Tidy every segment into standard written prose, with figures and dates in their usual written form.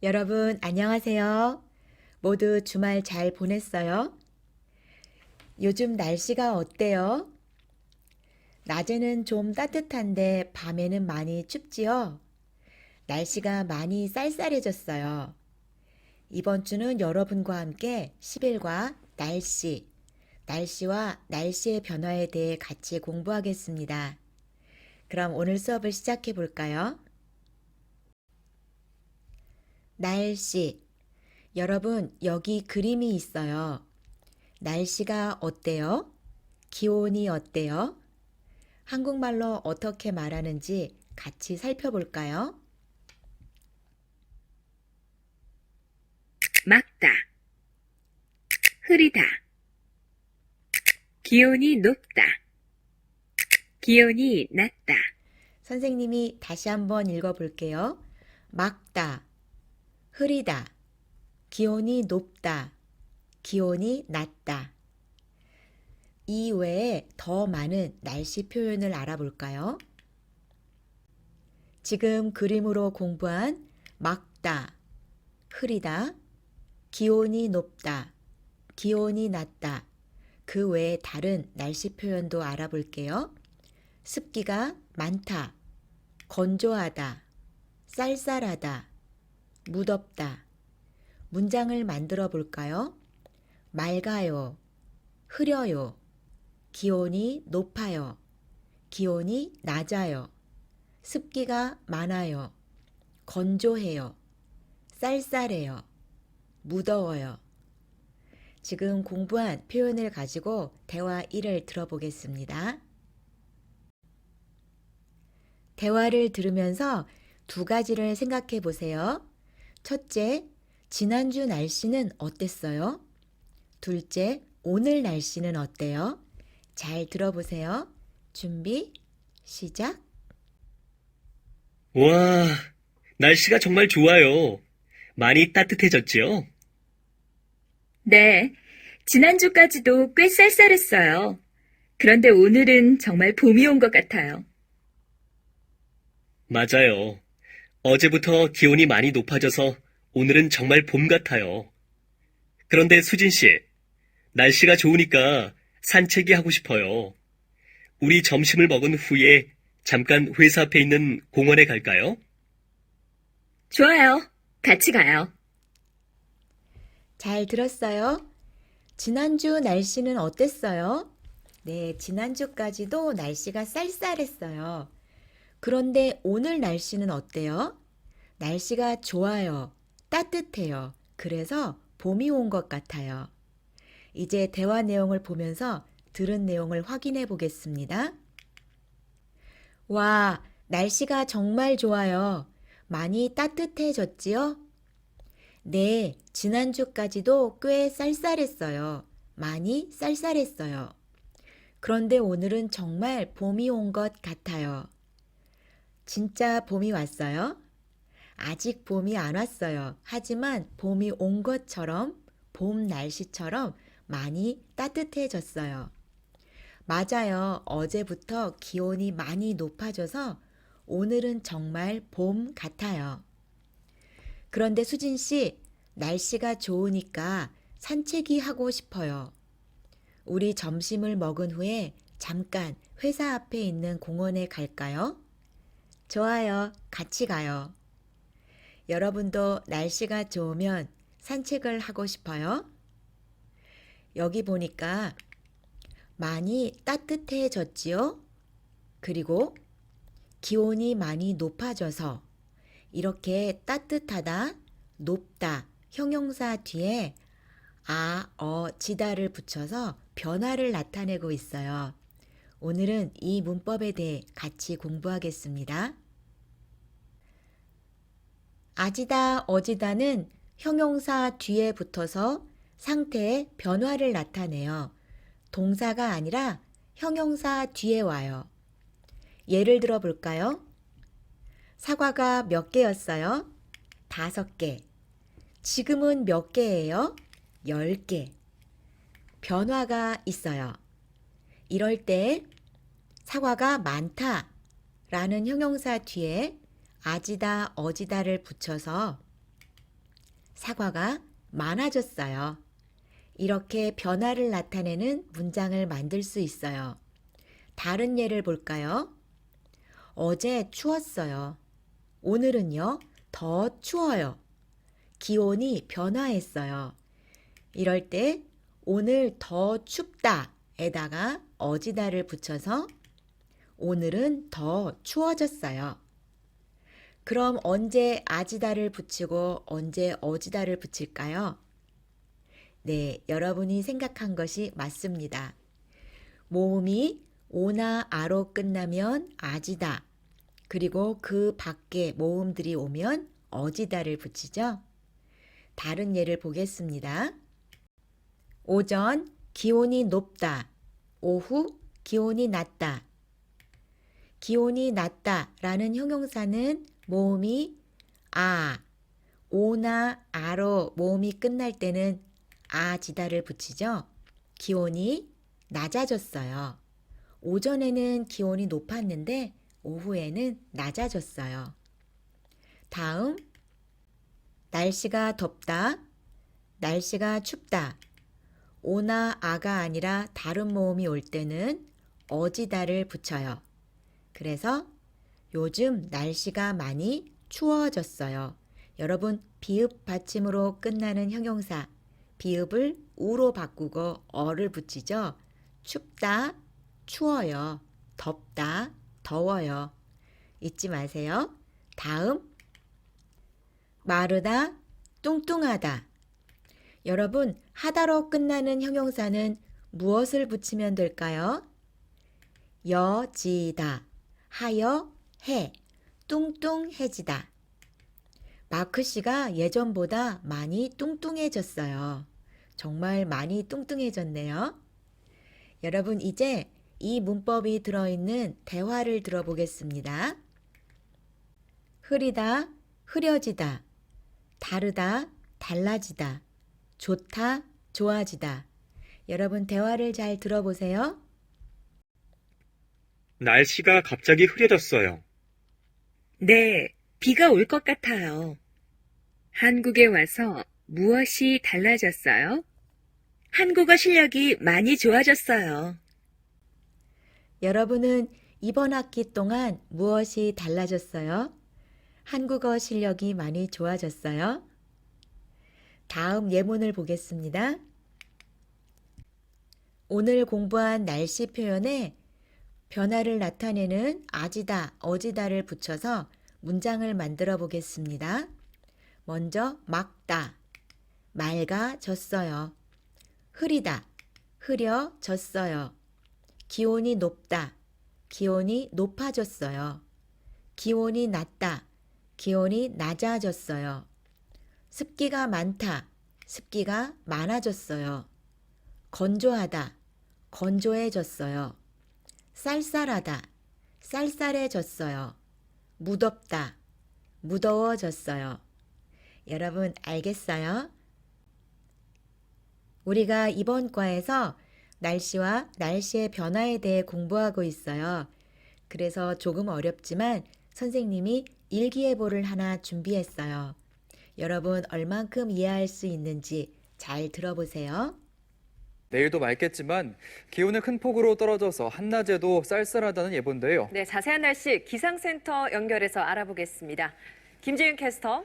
여러분, 안녕하세요. 모두 주말 잘 보냈어요? 요즘 날씨가 어때요? 낮에는 좀 따뜻한데 밤에는 많이 춥지요? 날씨가 많이 쌀쌀해졌어요. 이번 주는 여러분과 함께 10일과 날씨와 날씨의 변화에 대해 같이 공부하겠습니다. 그럼 오늘 수업을 시작해 볼까요? 날씨. 여러분, 여기 그림이 있어요. 날씨가 어때요? 기온이 어때요? 한국말로 어떻게 말하는지 같이 살펴볼까요? 맑다, 흐리다, 기온이 높다, 기온이 낮다, 선생님이 다시 한번 읽어볼게요. 맑다, 흐리다, 기온이 높다, 기온이 낮다. 이 외에 더 많은 날씨 표현을 알아볼까요? 지금 그림으로 공부한 맑다, 흐리다, 기온이 높다, 기온이 낮다. 그 외에 다른 날씨 표현도 알아볼게요. 습기가 많다, 건조하다, 쌀쌀하다, 무덥다. 문장을 만들어 볼까요? 맑아요, 흐려요, 기온이 높아요, 기온이 낮아요, 습기가 많아요, 건조해요, 쌀쌀해요, 무더워요. 지금 공부한 표현을 가지고 대화 1을 들어보겠습니다. 대화를 들으면서 두 가지를 생각해 보세요. 첫째, 지난주 날씨는 어땠어요? 둘째, 오늘 날씨는 어때요? 잘 들어보세요. 준비, 시작. 와, 날씨가 정말 좋아요. 많이 따뜻해졌지요? 네, 지난주까지도 꽤 쌀쌀했어요. 그런데 오늘은 정말 봄이 온 것 같아요. 맞아요. 어제부터 기온이 많이 높아져서 오늘은 정말 봄 같아요. 그런데 수진 씨, 날씨가 좋으니까 산책이 하고 싶어요. 우리 점심을 먹은 후에 잠깐 회사 앞에 있는 공원에 갈까요? 좋아요. 같이 가요. 잘 들었어요? 지난주 날씨는 어땠어요? 네, 지난주까지도 날씨가 쌀쌀했어요. 그런데 오늘 날씨는 어때요? 날씨가 좋아요. 따뜻해요. 그래서 봄이 온 것 같아요. 이제 대화 내용을 보면서 들은 내용을 확인해 보겠습니다. 와, 날씨가 정말 좋아요. 많이 따뜻해졌지요? 네, 지난주까지도 꽤 쌀쌀했어요. 많이 쌀쌀했어요. 그런데 오늘은 정말 봄이 온 것 같아요. 진짜 봄이 왔어요? 아직 봄이 안 왔어요. 하지만 봄이 온 것처럼, 봄 날씨처럼 많이 따뜻해졌어요. 맞아요. 어제부터 기온이 많이 높아져서 오늘은 정말 봄 같아요. 그런데 수진 씨, 날씨가 좋으니까 산책이 하고 싶어요. 우리 점심을 먹은 후에 잠깐 회사 앞에 있는 공원에 갈까요? 좋아요. 같이 가요. 여러분도 날씨가 좋으면 산책을 하고 싶어요? 여기 보니까 많이 따뜻해졌지요? 그리고 기온이 많이 높아져서 이렇게 따뜻하다, 높다, 형용사 뒤에 지다를 붙여서 변화를 나타내고 있어요. 오늘은 이 문법에 대해 같이 공부하겠습니다. 아지다, 어지다는 형용사 뒤에 붙어서 상태의 변화를 나타내요. 동사가 아니라 형용사 뒤에 와요. 예를 들어 볼까요? 사과가 몇 개였어요? 5개. 지금은 몇 개예요? 10개. 변화가 있어요. 이럴 때 사과가 많다 라는 형용사 뒤에 아지다, 어지다를 붙여서 사과가 많아졌어요. 이렇게 변화를 나타내는 문장을 만들 수 있어요. 다른 예를 볼까요? 어제 추웠어요. 오늘은요, 더 추워요. 기온이 변화했어요. 이럴 때 오늘 더 춥다에다가 어지다를 붙여서 오늘은 더 추워졌어요. 그럼 언제 아지다를 붙이고 언제 어지다를 붙일까요? 네, 여러분이 생각한 것이 맞습니다. 모음이 오나 아로 끝나면 아지다. 그리고 그 밖에 모음들이 오면 어지다를 붙이죠. 다른 예를 보겠습니다. 오전 기온이 높다. 오후 기온이 낮다. 기온이 낮다라는 형용사는 모음이 아, 오나 아로 모음이 끝날 때는 아지다를 붙이죠. 기온이 낮아졌어요. 오전에는 기온이 높았는데 오후에는 낮아졌어요. 다음, 날씨가 덥다, 날씨가 춥다. 오나 아가 아니라 다른 모음이 올 때는 어지다를 붙여요. 그래서 요즘 날씨가 많이 추워졌어요. 여러분, 비읍 받침으로 끝나는 형용사, 비읍을 우로 바꾸고 어를 붙이죠. 춥다, 추워요. 덥다, 더워요. 잊지 마세요. 다음, 마르다, 뚱뚱하다. 여러분, 하다로 끝나는 형용사는 무엇을 붙이면 될까요? 여지다, 하여, 해, 뚱뚱해지다. 마크 씨가 예전보다 많이 뚱뚱해졌어요. 정말 많이 뚱뚱해졌네요. 여러분, 이제 이 문법이 들어있는 대화를 들어보겠습니다. 흐리다, 흐려지다. 다르다, 달라지다. 좋다, 좋아지다. 여러분, 대화를 잘 들어보세요. 날씨가 갑자기 흐려졌어요. 네, 비가 올 것 같아요. 한국에 와서 무엇이 달라졌어요? 한국어 실력이 많이 좋아졌어요. 여러분은 이번 학기 동안 무엇이 달라졌어요? 한국어 실력이 많이 좋아졌어요? 다음 예문을 보겠습니다. 오늘 공부한 날씨 표현에 변화를 나타내는 아지다, 어지다를 붙여서 문장을 만들어 보겠습니다. 먼저 맑다, 맑아졌어요. 흐리다, 흐려졌어요. 기온이 높다, 기온이 높아졌어요. 기온이 낮다, 기온이 낮아졌어요. 습기가 많다, 습기가 많아졌어요. 건조하다, 건조해졌어요. 쌀쌀하다, 쌀쌀해졌어요. 무덥다, 무더워졌어요. 여러분 알겠어요? 우리가 이번 과에서 날씨와 날씨의 변화에 대해 공부하고 있어요. 그래서 조금 어렵지만 선생님이 일기예보를 하나 준비했어요. 여러분 얼만큼 이해할 수 있는지 잘 들어보세요. 내일도 맑겠지만 기온은 큰 폭으로 떨어져서 한낮에도 쌀쌀하다는 예보인데요. 네, 자세한 날씨 기상센터 연결해서 알아보겠습니다. 김지윤 캐스터.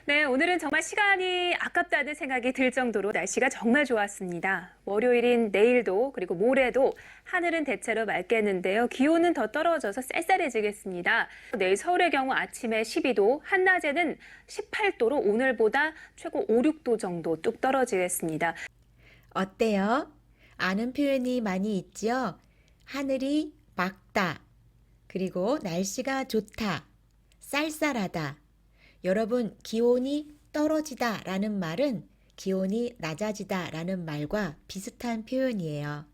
네, 오늘은 정말 시간이 아깝다는 생각이 들 정도로 날씨가 정말 좋았습니다. 월요일인 내일도 그리고 모레도 하늘은 대체로 맑겠는데요. 기온은 더 떨어져서 쌀쌀해지겠습니다. 내일 서울의 경우 아침에 12도, 한낮에는 18도로 오늘보다 최고 5, 6도 정도 뚝 떨어지겠습니다. 어때요? 아는 표현이 많이 있지요? 하늘이 맑다, 그리고 날씨가 좋다, 쌀쌀하다. 여러분, 기온이 떨어지다 라는 말은 기온이 낮아지다 라는 말과 비슷한 표현이에요.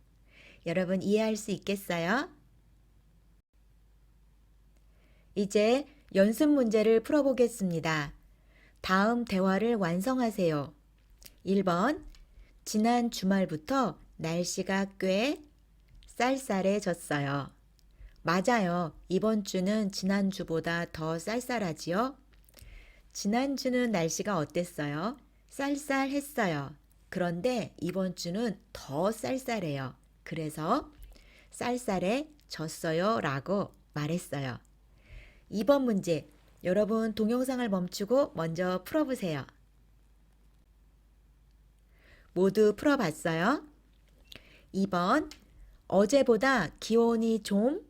여러분 이해할 수 있겠어요? 이제 연습 문제를 풀어보겠습니다. 다음 대화를 완성하세요. 1번, 지난 주말부터 날씨가 꽤 쌀쌀해졌어요. 맞아요. 이번 주는 지난주보다 더 쌀쌀하지요? 지난주는 날씨가 어땠어요? 쌀쌀했어요. 그런데 이번 주는 더 쌀쌀해요. 그래서 쌀쌀해졌어요 라고 말했어요. 2번 문제. 여러분 동영상을 멈추고 먼저 풀어보세요. 모두 풀어봤어요? 2번. 어제보다 기온이 좀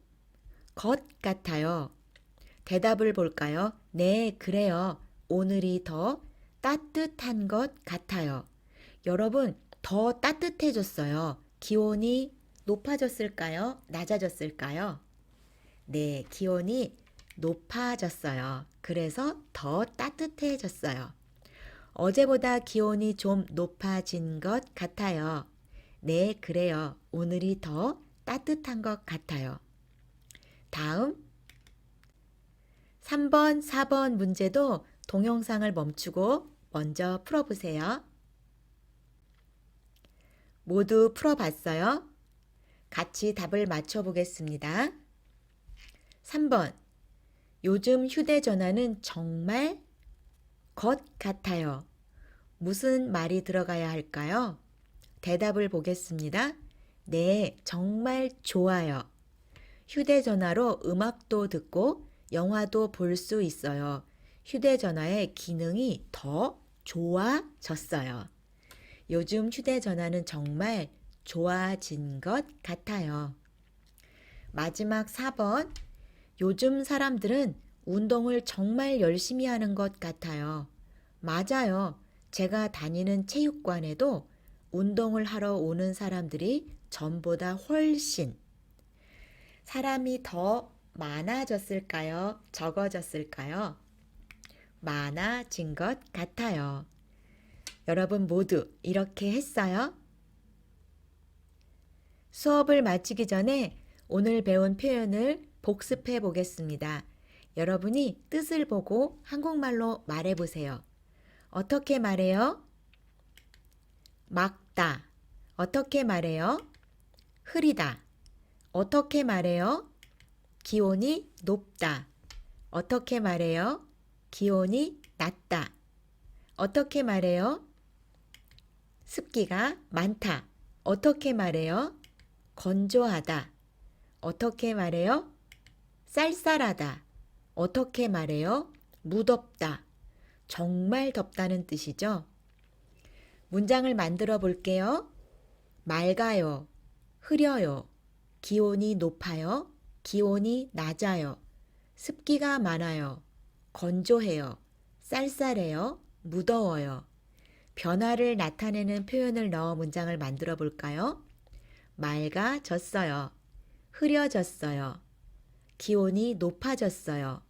것 같아요. 대답을 볼까요? 네, 그래요. 오늘이 더 따뜻한 것 같아요. 여러분, 더 따뜻해졌어요. 기온이 높아졌을까요? 낮아졌을까요? 네, 기온이 높아졌어요. 그래서 더 따뜻해졌어요. 어제보다 기온이 좀 높아진 것 같아요. 네, 그래요. 오늘이 더 따뜻한 것 같아요. 다음 3번, 4번 문제도 동영상을 멈추고 먼저 풀어보세요. 모두 풀어봤어요? 같이 답을 맞춰보겠습니다. 3번. 요즘 휴대전화는 정말 것 같아요. 무슨 말이 들어가야 할까요? 대답을 보겠습니다. 네, 정말 좋아요. 휴대전화로 음악도 듣고 영화도 볼 수 있어요. 휴대전화의 기능이 더 좋아졌어요. 요즘 휴대전화는 정말 좋아진 것 같아요. 마지막 4번. 요즘 사람들은 운동을 정말 열심히 하는 것 같아요. 맞아요. 제가 다니는 체육관에도 운동을 하러 오는 사람들이 전보다 훨씬 사람이 더 많아졌을까요? 적어졌을까요? 많아진 것 같아요. 여러분 모두 이렇게 했어요? 수업을 마치기 전에 오늘 배운 표현을 복습해 보겠습니다. 여러분이 뜻을 보고 한국말로 말해 보세요. 어떻게 말해요? 막다. 어떻게 말해요? 흐리다. 어떻게 말해요? 기온이 높다. 어떻게 말해요? 기온이 낮다. 어떻게 말해요? 습기가 많다. 어떻게 말해요? 건조하다. 어떻게 말해요? 쌀쌀하다. 어떻게 말해요? 무덥다. 정말 덥다는 뜻이죠. 문장을 만들어 볼게요. 맑아요. 흐려요. 기온이 높아요. 기온이 낮아요. 습기가 많아요. 건조해요. 쌀쌀해요. 무더워요. 변화를 나타내는 표현을 넣어 문장을 만들어 볼까요? 맑아졌어요. 흐려졌어요. 기온이 높아졌어요.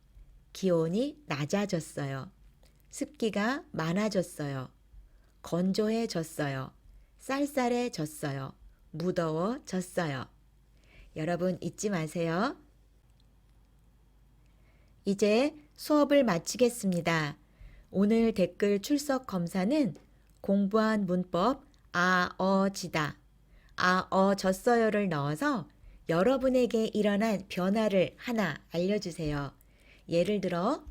기온이 낮아졌어요. 습기가 많아졌어요. 건조해졌어요. 쌀쌀해졌어요. 무더워졌어요. 여러분 잊지 마세요. 이제 수업을 마치겠습니다. 오늘 댓글 출석 검사는 공부한 문법 아어지다, 아어졌어요를 넣어서 여러분에게 일어난 변화를 하나 알려주세요. 예를 들어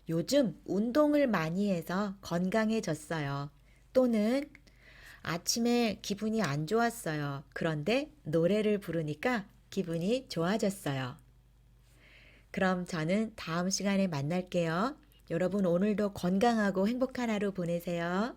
요즘 운동을 많이 해서 건강해졌어요. 또는 아침에 기분이 안 좋았어요. 그런데 노래를 부르니까 기분이 좋아졌어요. 그럼 저는 다음 시간에 만날게요. 여러분 오늘도 건강하고 행복한 하루 보내세요.